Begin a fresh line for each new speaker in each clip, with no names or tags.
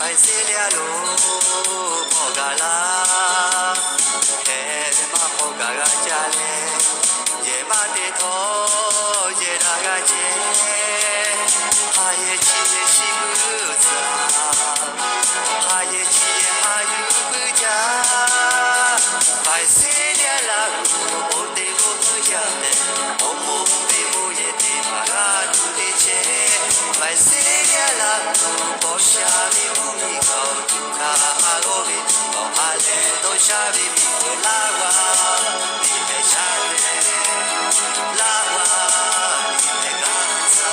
vai selialo mogala he ma mogaga jale ye ma de tho ye da ga je ha ye chi ye shi bu sa ha ye chi ye ha yu bu ja vai seliala o de bo ya ne o mo de bo ye de ma ga tu de che vai seliala o sha mi mu mi ko tu ka a go bi o ha le to sha bi mi la wa mi me sha le la wa mi me ga sa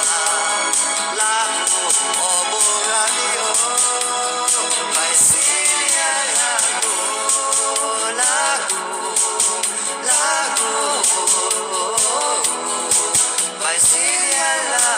la o bo ga mi o vai seliala la la vai seliala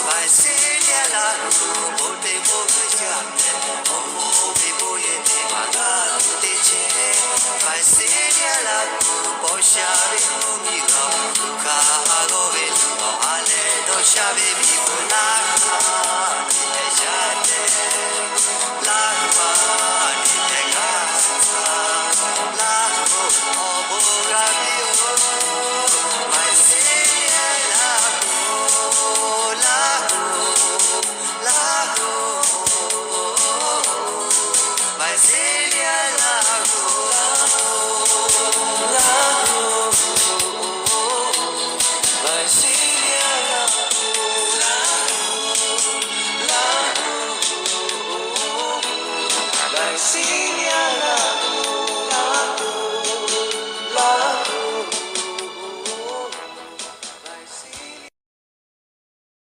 vai seliala o de bo ja o mo bi bo ye de ma ga de che vai seliala o sha bi mu mi ga ka go be o ale do sha bi mi ko la